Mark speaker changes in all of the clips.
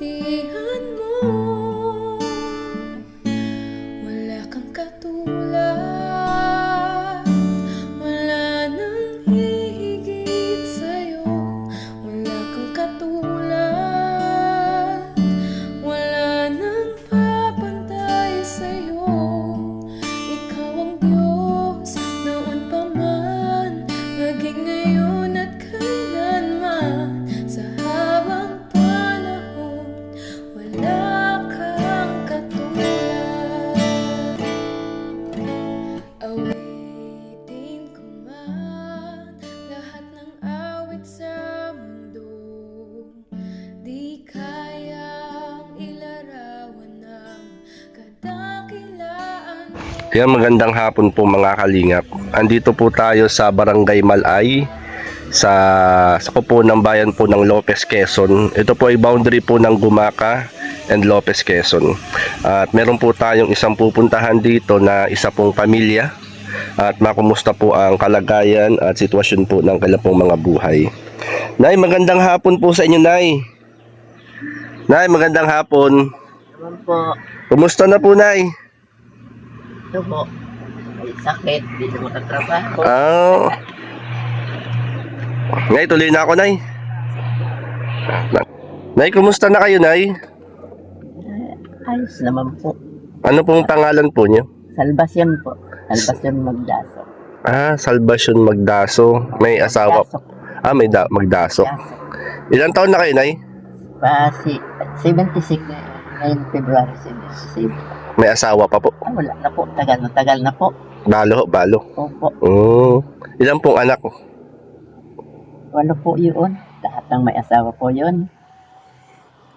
Speaker 1: kabutihan mo, wala kang katulad, wala nang hihigit sa'yo. Wala kang katulad, wala nang papantay sa'yo. Ikaw ang Diyos noon pa man, maging ngayon at kailanman. Sa habang panahon, wala kang katulad. Awitin ko man lahat ng awit sa mundo, di kayang ilarawan ng kadakilaan mo.
Speaker 2: Kaya magandang hapon po mga kalingap. Andito po tayo sa Barangay Malay, sa kupo ng bayan po ng Lopez, Quezon. Ito po ay boundary po ng Gumaca and Lopez, Quezon. At meron po tayong isang pupuntahan dito na isa pong pamilya at makumusta po ang kalagayan at sitwasyon po ng kanilang pong mga buhay. Nay, magandang hapon po sa inyo, Nay. Nay, magandang hapon.
Speaker 3: Naman po,
Speaker 2: Kumusta na po, Nay?
Speaker 3: ito po, may sakit, di na makatrabaho.
Speaker 2: Nay, tuloy na ako, Nay. Nay, kumusta na kayo, Nay?
Speaker 3: Ayos naman po.
Speaker 2: Ano pong pangalan po niyo?
Speaker 3: Salvasyon po. Salvasyon Magdaso.
Speaker 2: Salvasyon Magdaso. May asawa. Magdaso.
Speaker 3: Magdaso.
Speaker 2: Ilang taon na kayo, Nay?
Speaker 3: 76 na, ngayon February 77.
Speaker 2: May asawa pa po.
Speaker 3: Wala na po, tagal na po.
Speaker 2: Balo.
Speaker 3: Opo,
Speaker 2: Ilang pong anak?
Speaker 3: wala po yun. Lahat ng may asawa po yun.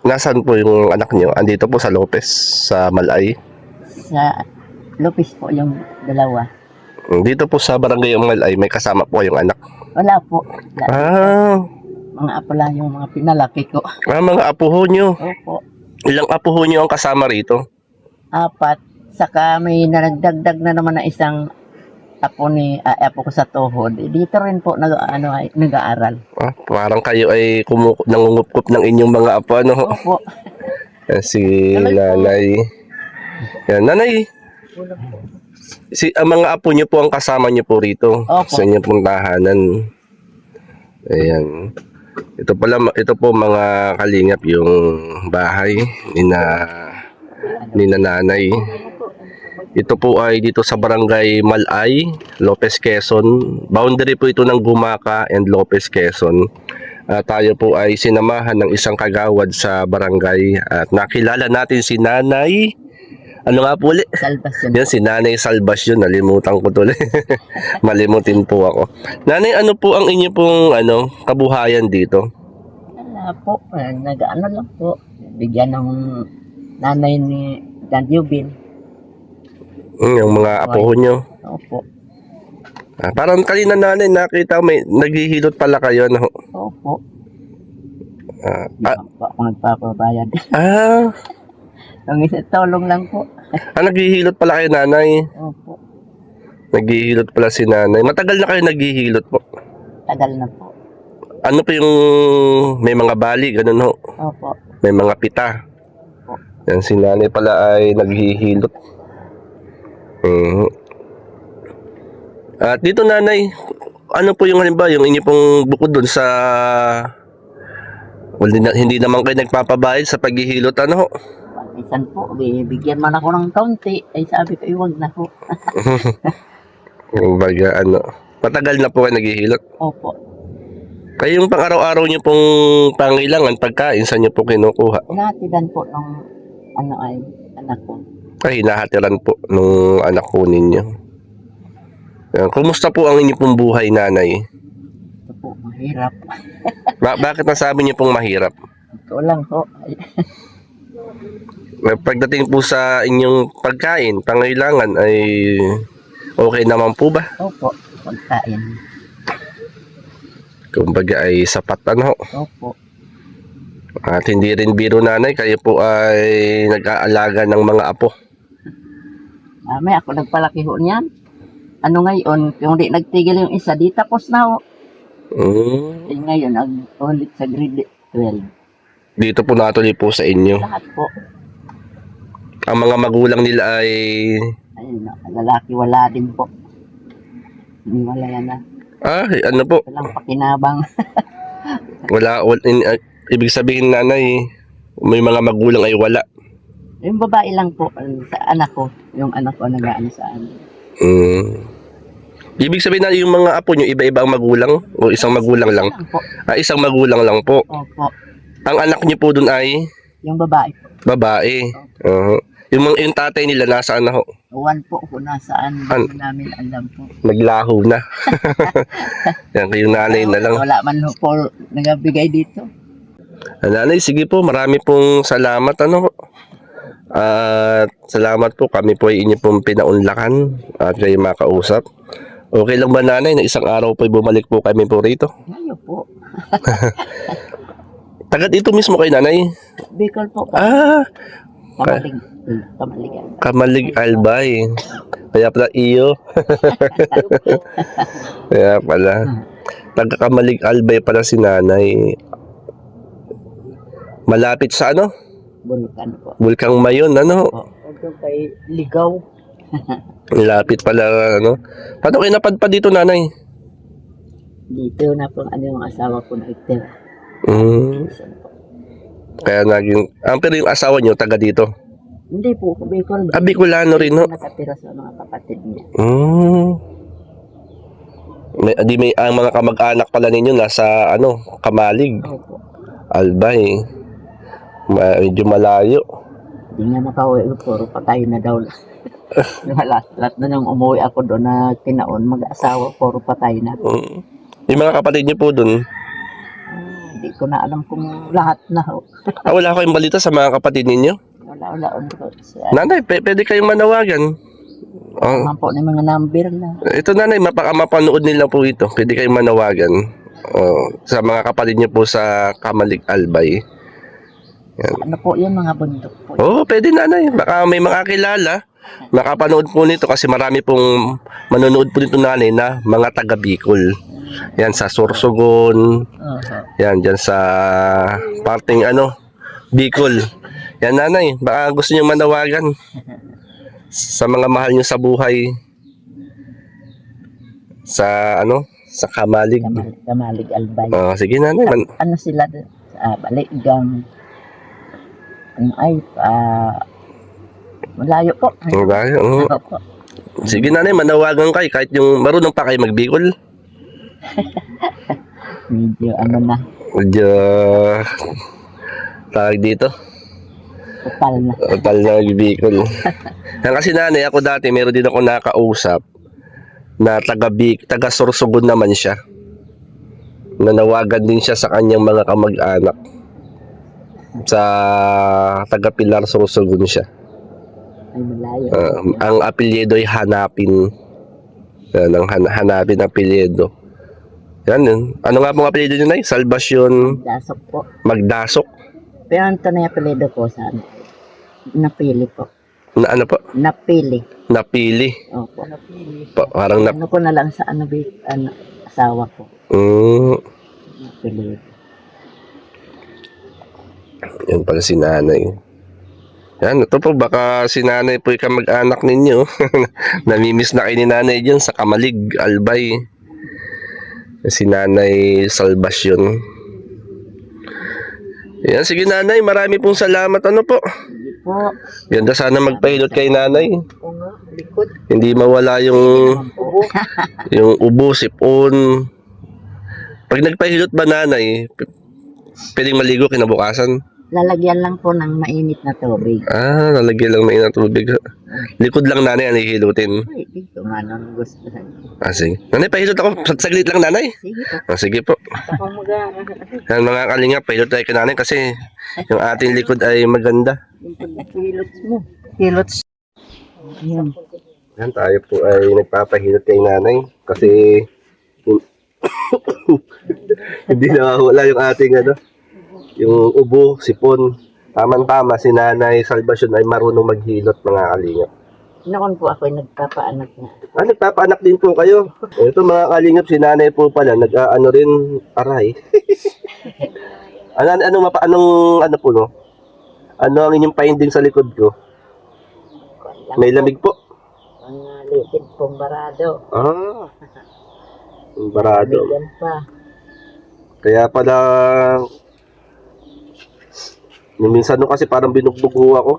Speaker 2: Nasaan po yung anak niyo? Andito po sa Lopez, sa Malay.
Speaker 3: Sa Lopez po yung dalawa.
Speaker 2: Dito po sa Barangay Malay, may kasama po yung anak.
Speaker 3: Wala po. Mga apo lang yung mga pinalaki ko.
Speaker 2: Mga apo ho niyo.
Speaker 3: Opo,
Speaker 2: Ilang apo ho niyo ang kasama rito?
Speaker 3: 4. Saka may naragdagdag na naman na isang apo ko sa tuhod. Dito rin po nag-aaral.
Speaker 2: Parang kayo ay nangungupkup ng inyong mga apo, ano?
Speaker 3: Opo.
Speaker 2: Yan si Nanay. Yan, Nanay. Ang mga apo niyo po ang kasama niyo po rito.
Speaker 3: Opo.
Speaker 2: Sa inyong pong tahanan. Ayan. Ito po mga kalingap yung bahay ni Nanay. Ito po ay dito sa Barangay Malay, Lopez, Quezon. Boundary po ito ng Gumaca and Lopez, Quezon. Tayo po ay sinamahan ng isang kagawad sa barangay at nakilala natin si Nanay. Ano nga po ulit?
Speaker 3: Salvasyon.
Speaker 2: Yan si Nanay Salvasyon. Nalimutan ko tuloy. Malimutin po ako. Nanay, ano po ang inyo pong kabuhayan dito?
Speaker 3: Wala po. Nag-ano lang po. Bigyan ng nanay ni Dan Yubin.
Speaker 2: Yung mga apo nyo.
Speaker 3: Opo.
Speaker 2: Parang kanina, Nanay, nakita may naghihilot pala kayo. No?
Speaker 3: Opo. Di po ako nagpapabayad. Ang isa tulong lang po.
Speaker 2: Naghihilot pala kayo, Nanay.
Speaker 3: Opo.
Speaker 2: Naghihilot pala si Nanay. Matagal na kayo naghihilot po.
Speaker 3: Tagal na po.
Speaker 2: Ano po yung may mga bali, ganun ho?
Speaker 3: Opo.
Speaker 2: May mga pita. Yan, si Nanay pala ay naghihilot. At dito, Nanay, ano po yung halimbawa, yung inyo pong bukod doon sa... Well, hindi naman kayo nagpapabayad sa paghihilot, ano ho?
Speaker 3: Minsan po, bigyan man ako ng kaunti. Ay sabi ko, iwag na po.
Speaker 2: Kumbaga, matagal na po kayo naghihilot.
Speaker 3: Opo.
Speaker 2: Kayong pang araw-araw nyo pong pangailangan, pagkain, saan nyo po kinukuha?
Speaker 3: Natidan po ng anak ko.
Speaker 2: Ay, hinahatiran po nung anak ko ninyo. Kumusta po ang inyo pong buhay, Nanay?
Speaker 3: Ito po, mahirap.
Speaker 2: Bakit nasabi niyo pong mahirap?
Speaker 3: Ito lang po.
Speaker 2: Pagdating po sa inyong pagkain, pangailangan, ay okay naman po ba?
Speaker 3: Opo, pagkain.
Speaker 2: Kumbaga ay sapat, ano?
Speaker 3: Opo.
Speaker 2: At hindi rin biro, Nanay, kayo po ay nag-aalaga ng mga apo.
Speaker 3: May ako nagpalaki ho niyan. Ano ngayon, kung di nagtigil yung isa, di tapos na ho. Eh ngayon, ulit sa grade 12.
Speaker 2: dito po natuloy po sa inyo.
Speaker 3: Lahat po.
Speaker 2: Ang mga magulang nila ay
Speaker 3: Ayun, lalaki wala din po. Wala yan na.
Speaker 2: ano po,
Speaker 3: Walang pakinabang.
Speaker 2: ibig sabihin nanay, may mga magulang ay wala.
Speaker 3: Yung babae lang po, sa anak ko. Yung anak ko nag-ano sa amin.
Speaker 2: Ibig sabihin na yung mga apo nyo, iba-iba ang magulang? O isang magulang lang?
Speaker 3: Lang po.
Speaker 2: Isang magulang lang po.
Speaker 3: Opo.
Speaker 2: Ang anak nyo po dun ay
Speaker 3: Yung babae po.
Speaker 2: babae. Yung tatay nila nasaan na ho?
Speaker 3: One po kung nasaan. Hindi namin alam po.
Speaker 2: Naglaho na. Yan, yung nanay na lang.
Speaker 3: Wala man po nagabigay dito.
Speaker 2: Nanay, sige po, marami pong salamat. At salamat po, kami po ay inyo pong pinaunlakan at kayo makausap. Okay lang ba nanay na isang araw po ay bumalik po kami po rito?
Speaker 3: Ngayon po.
Speaker 2: Tagat ito mismo kay nanay?
Speaker 3: Bicol po.
Speaker 2: Kamalig. Kamalig Albay. Kaya pala iyo. Kaya pala. Taga Kamalig Albay pala si nanay. Malapit sa ano?
Speaker 3: Bulkan po.
Speaker 2: Bulkang Mayon,
Speaker 3: Ito kay Ligaw.
Speaker 2: Malapit pala, Paano kayo napadpad dito, nanay?
Speaker 3: Dito na po yung asawa ko na itira.
Speaker 2: Kaya pero yung asawa nyo, taga dito?
Speaker 3: Hindi po, Bicol.
Speaker 2: Bicolano rin, no?
Speaker 3: Nakatira sa mga kapatid niya.
Speaker 2: Ang mga kamag-anak pala ninyo nasa, Kamalig.
Speaker 3: Opo.
Speaker 2: Albay. Medyo malayo.
Speaker 3: Hindi nga makauwi, puro patay na daw. Lahat na nung umuwi ako doon na kinaon, mag-asawa, puro patay na.
Speaker 2: Yung mga kapatid niyo po dun?
Speaker 3: Hindi ko na alam kung lahat na.
Speaker 2: Wala kayong balita sa mga kapatid ninyo?
Speaker 3: Wala.
Speaker 2: Nanay, pwede kayong manawagan.
Speaker 3: Naman po ng mga number na.
Speaker 2: Ito nanay, mapanood nila po ito. Pwede kayong manawagan. Sa mga kapatid niyo po sa Kamalig Albay. Yan.
Speaker 3: Ano po yun, mga bundok po.
Speaker 2: Pwede nanay. Baka may mga kilala. Makapanood po nito kasi marami pong manonood po nito nanay na mga taga Bicol. Yan sa Sorsogon. Yan, dyan sa parting Bicol. Yan nanay, baka gusto niyo manawagan sa mga mahal niyo sa buhay. Sa sa Kamalig.
Speaker 3: Kamalig Albay.
Speaker 2: Sige nanay.
Speaker 3: Ano sila doon? Baligang. Malayo po.
Speaker 2: Malayo.
Speaker 3: Opo.
Speaker 2: Sige nanay, manawagan kayo kahit yung marunong pa kayo mag-Bicol.
Speaker 3: Medyo na.
Speaker 2: Medyo tawag dito.
Speaker 3: Total
Speaker 2: na mag-Bicol. Yan kasi nanay, ako dati meron din ako nakausap na taga Sorsogon naman siya. Nanawagan din siya sa kanyang mga kamag-anak. Sa taga Pilar Sorsogon siya.
Speaker 3: Ay malayo.
Speaker 2: Ang apelyido ay Hanapin. Yan, ang Hanapin apelyido. Yan yun. Ano nga pong apelyido nyo na? Salvacion
Speaker 3: Dasok po.
Speaker 2: Magdasok.
Speaker 3: Pero ang tanay apelido ko sa napili po.
Speaker 2: Na ano po?
Speaker 3: Napili.
Speaker 2: Napili.
Speaker 3: Opo, napili.
Speaker 2: Parang
Speaker 3: Ano ko na lang sa asawa ko. Napili.
Speaker 2: Yan pala si nanay. Yan, ito po, baka si nanay po yung kamag-anak ninyo. Namimiss na kayo ni nanay dyan sa Kamalig, Albay. Si nanay Salvacion. Yan, sige nanay, marami pong salamat. Po?
Speaker 3: Hindi po.
Speaker 2: Ganda sana magpahilot kay nanay.
Speaker 3: Oo nga, likod.
Speaker 2: Hindi mawala yung ubo, sipon. Pag nagpahilot ba nanay, pwedeng maligo kinabukasan?
Speaker 3: Lalagyan lang po ng mainit na tubig.
Speaker 2: Lalagyan lang mainit na tubig. Likod lang nanay ang hihilutin.
Speaker 3: Ay, dito nga nang gusto.
Speaker 2: Sige. Nanay, pahilot ako. Saglit lang nanay.
Speaker 3: Sige po.
Speaker 2: Sige po.
Speaker 3: Ako
Speaker 2: Yan mga kalinga, pahilot tayo kay nanay kasi yung ating likod ay maganda.
Speaker 3: Kilots mo. Kilots. Ayan.
Speaker 2: Yan, tayo po ay nagpapahilot kay nanay kasi hindi nawawala yung ating yung ubo, sipon. Tama-tama, si Nanay Salvacion ay marunong maghilot mga kalingap.
Speaker 3: Noon po ako ay nagpapaanak na.
Speaker 2: Nagpapaanak din po kayo. Ito mga kalingap, si Nanay po pala, rin aray. Anong ano po, no? Ano ang inyong finding sa likod ko? May lamig po.
Speaker 3: Mga likid pong barado.
Speaker 2: Ah, barado.
Speaker 3: Bigyan pa.
Speaker 2: Kaya pala, minsan no kasi parang binugbog ako.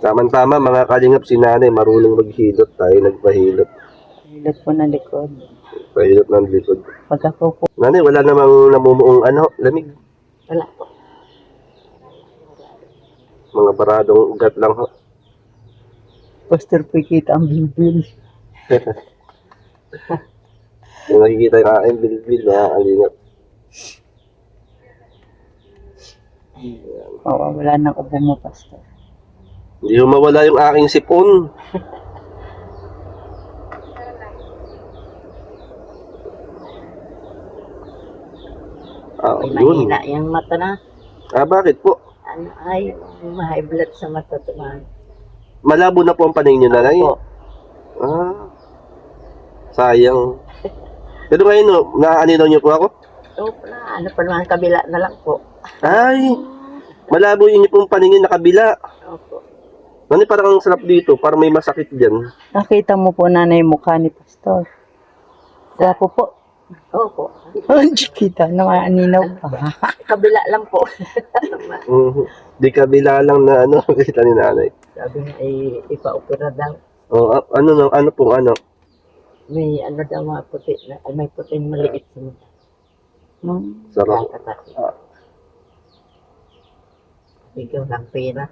Speaker 2: Tama-tama mga kalingap, si nanay marunong maghilot, tayo nagpahilot.
Speaker 3: Hilot po na likod.
Speaker 2: Pahilot ng likod.
Speaker 3: Pag ako po,
Speaker 2: Nanay, wala namang namumuong lamig.
Speaker 3: wala po.
Speaker 2: Mga baradong ugat lang ho.
Speaker 3: Pastor po kita ang bilbil.
Speaker 2: Yung nakikita yung aking bilbil, mga kalingap.
Speaker 3: Mawawala ng ubo mo, Pastor.
Speaker 2: Hindi mo mawala yung aking sipon. Ah,
Speaker 3: May
Speaker 2: yun.
Speaker 3: mahina yung mata na.
Speaker 2: Bakit po?
Speaker 3: Ano ay, may blood sa mata tumahan.
Speaker 2: Malabo na po ang paningin nyo, nanay.
Speaker 3: Po.
Speaker 2: Sayang. Pero ngayon, no, naaaninaw niyo po ako?
Speaker 3: So, ano pa naman, kabila na lang po.
Speaker 2: Ay, malabo yun yung pong paningin na kabila.
Speaker 3: Opo.
Speaker 2: Nanay, parang ang sarap dito, parang may masakit dyan.
Speaker 3: Nakita mo po nanay mukha ni Pastor. Gwapo po. Opo. Kita, nakaaninaw pa. Kabila lang po.
Speaker 2: Di kabila lang na kita ni nanay.
Speaker 3: Sabi niya, ipa-opera daw.
Speaker 2: Ano pong ano?
Speaker 3: May ano daw mga puti, may puting maliit sa mata.
Speaker 2: Sarap.
Speaker 3: Ikaw lang pera.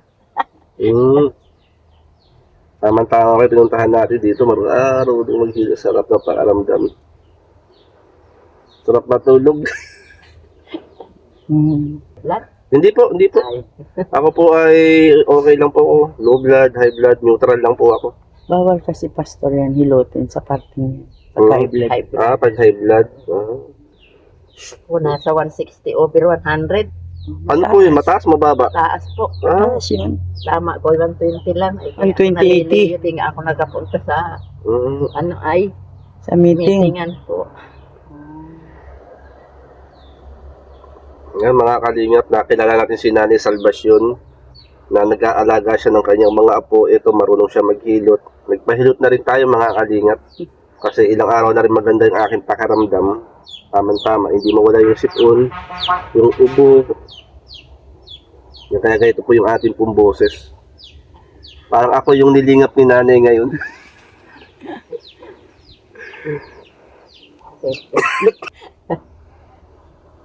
Speaker 2: Tama-tama kayo, pinuntahan natin dito. Marunong maghila. Sarap na pakaramdam. Sarap matulog.
Speaker 3: Lahat?
Speaker 2: Hindi po. Ako po ay okay lang po ako. Low blood, high blood, neutral lang po ako.
Speaker 3: Bawal kasi Pastor yan, hilotin sa parting pag high blood.
Speaker 2: Pag high blood.
Speaker 3: Po, nasa 160 over 100.
Speaker 2: Ano po yun? Mataas, mababa?
Speaker 3: Taas po.
Speaker 2: Taas
Speaker 3: yun. Tama ko, 120 lang.
Speaker 4: 120-80.
Speaker 3: Hindi nga ako nagapunta sa,
Speaker 4: Sa meeting.
Speaker 3: meetingan po.
Speaker 2: Ngayon, mga kalingap, nakilala natin si Nanay Salvacion na nag-aalaga siya ng kanyang mga apo. Ito, marunong siya maghilot. Nagpahilot na rin tayo, mga kalingap. Kasi ilang araw na rin maganda yung aking pakaramdam. Tama-tama, hindi mawala yung sipon, yung ubo. Kaya ito po yung ating pong boses. Parang ako yung nilingap ni nanay ngayon.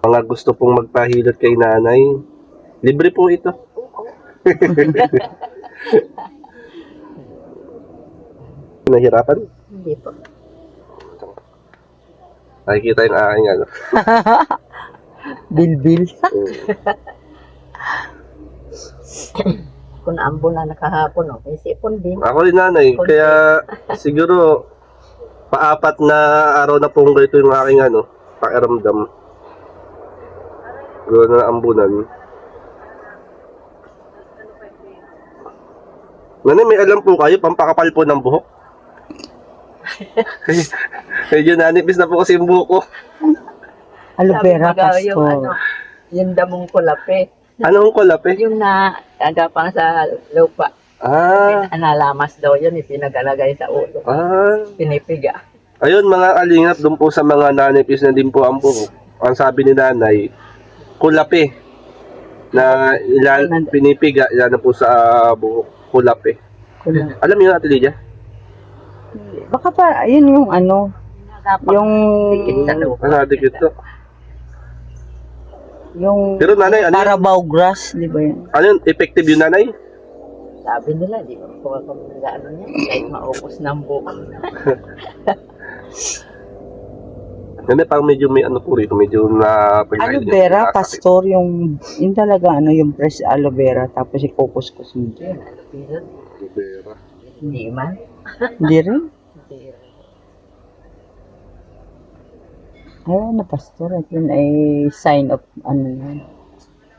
Speaker 2: Mga gusto pong magpahilot kay nanay, libre po ito. Nahirapan?
Speaker 3: Hindi po.
Speaker 2: Nakikita yung aking
Speaker 4: Bilbil.
Speaker 3: Kung naambo na nakahapon, may sipon din.
Speaker 2: Ako rin nanay, kaya siguro paapat na araw na pong ganito yung aking pakiramdam. Gawin na ambunan. Nanay, may alam po kayo, pampakapal po ng buhok. Medyo nanipis na po kasi yung buhok ko.
Speaker 4: Aloe vera,
Speaker 3: Yung,
Speaker 4: Pastor.
Speaker 3: yung damong kulape.
Speaker 2: Anong kulap eh?
Speaker 3: Yung agapang sa lupa. Analamas daw yun, ipinagalagay sa ulo. Pinipiga.
Speaker 2: Ayun mga kalingap, doon po sa mga nanipis na din po ang buhok. Ang sabi ni nanay, kulape. Na pinipiga, ilan na po sa buhok. Kulape. Alam niyo Ate Lydia?
Speaker 4: Baka pa, yun yung yung
Speaker 3: Dikit sa lupa.
Speaker 2: Dikit to.
Speaker 4: yung
Speaker 2: Pero nanay, ano yun?
Speaker 4: Carabao grass, di ba yun?
Speaker 2: Ano yun? Effective yun nanay?
Speaker 3: Sabi nila, di ba po ako nag-ano niya, kahit maupos ng buko.
Speaker 2: Nanay, parang medyo may po rito, medyo na...
Speaker 4: Aloe vera, Pastor, yung talaga yung fresh aloe vera, tapos ipokuskus mo dyan.
Speaker 3: Pero,
Speaker 2: Aloe vera.
Speaker 3: hindi man.
Speaker 4: Hindi rin?
Speaker 3: Hindi.
Speaker 4: Ayaw na, Pastor, at yun ay sign of,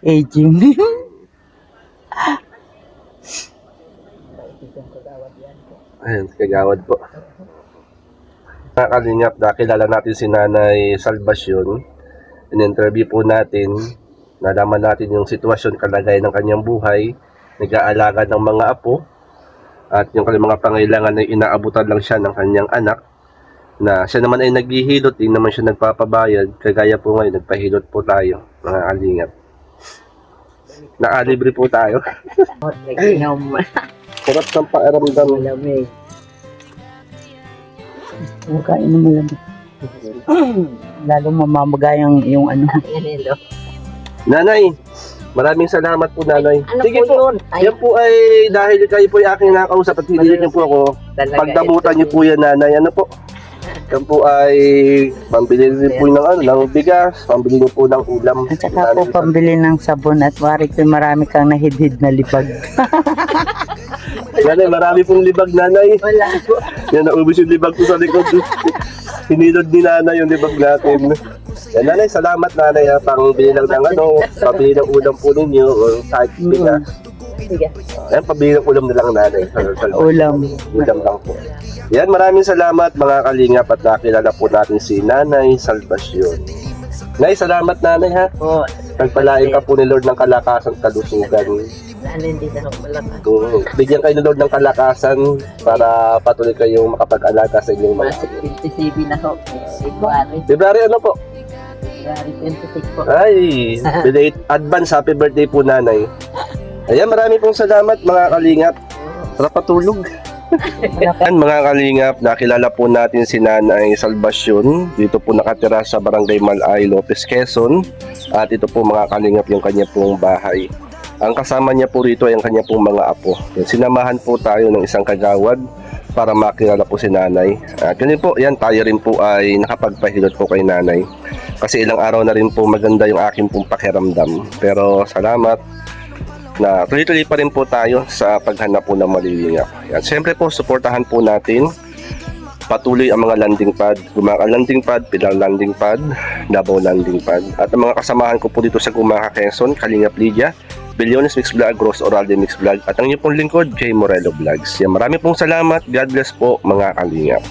Speaker 4: aging.
Speaker 2: Ayun, kagawad po. Mga kalingap, nakilala natin si Nanay Salvacion. in-interview po natin, nalaman natin yung sitwasyon, kalagayan ng kanyang buhay, nag-aalaga ng mga apo, at yung kanyang mga pangailangan ay inaabutan lang siya ng kanyang anak, na siya naman ay naghihilot, hindi naman siya nagpapabayad, kagaya po ngayon, nagpahilot po tayo, mga kalingap. Naalibre po tayo.
Speaker 3: Inom.
Speaker 2: Sarap ng pakiramdam.
Speaker 3: Malamig.
Speaker 4: Huwag kain na malamig. Lalo mamamagay yung ano.
Speaker 3: Ganilo.
Speaker 2: Nanay, maraming salamat po, nanay.
Speaker 3: Ano
Speaker 2: Sige
Speaker 3: po
Speaker 2: po,
Speaker 3: yun? Ay,
Speaker 2: yan po ay dahil kayo po yung aking nakausap at hinilit niyo po ako,
Speaker 3: talaga,
Speaker 2: pagdamutan
Speaker 3: ito
Speaker 2: niyo po yan, nanay. Ano po? Yan po ay pambili rin po ng, ng bigas, pambili niyo po ng ulam.
Speaker 4: At saka po pambili ng sabon at wari ko marami kang nahidhid na lipag.
Speaker 2: Nanay, marami pong libag, nanay.
Speaker 3: Wala po.
Speaker 2: Yan, naubos yung libag ko sa likod. Hinilod ni nanay yung libag natin. Yan, nanay, salamat, nanay. Pambili lang ng pambili ng ulam po ninyo o kahit bigas.
Speaker 3: Sige.
Speaker 2: Ayan, pabili ng ulam na lang, nanay.
Speaker 4: Ulam.
Speaker 2: Ulam lang po. Yan, maraming salamat mga kalingap at nakilala po natin si Nanay Salvacion. Nay, salamat, nanay, ha.
Speaker 3: Po.
Speaker 2: Pagpalain ka po ni Lord ng kalakasan at kalusugan.
Speaker 3: Ano hindi na ako malakas.
Speaker 2: Bigyan kayo ni Lord ng kalakasan para patuloy kayong makapag-alaga sa inyong mga
Speaker 3: Masik 27 na ako. February.
Speaker 2: February ano po?
Speaker 3: February 26 po.
Speaker 2: Ay, belated advance happy birthday po, nanay. Ayan, marami pong salamat mga kalingap. Sarap patulog. Ayan, mga kalingap, nakilala po natin si Nanay Salvacion. Dito po nakatira sa Barangay Malay, Lopez, Quezon. At ito po mga kalingap yung kanya pong bahay. Ang kasama niya po rito ay ang kanya pong mga apo. Sinamahan po tayo ng isang kagawad para makilala po si nanay. At ganun po, yan, tayo rin po ay nakapagpahilot po kay nanay. Kasi ilang araw na rin po maganda yung aking pong pakiramdam. Pero salamat na tuloy-tuloy pa rin po tayo sa paghanap po ng malilingap. At siyempre po, suportahan po natin patuloy ang mga landing pad, Gumaka landing pad, Pilar landing pad, Davao landing pad. At ang mga kasamahan ko po dito sa Gumaka, Quezon, Kalingap Lydia, Bilyones Mix Vlog, Gross Oralde Mix Vlog, at ang inyong pong lingkod, Jay Morelo Vlogs. Yan, marami pong salamat. God bless po mga kalingap.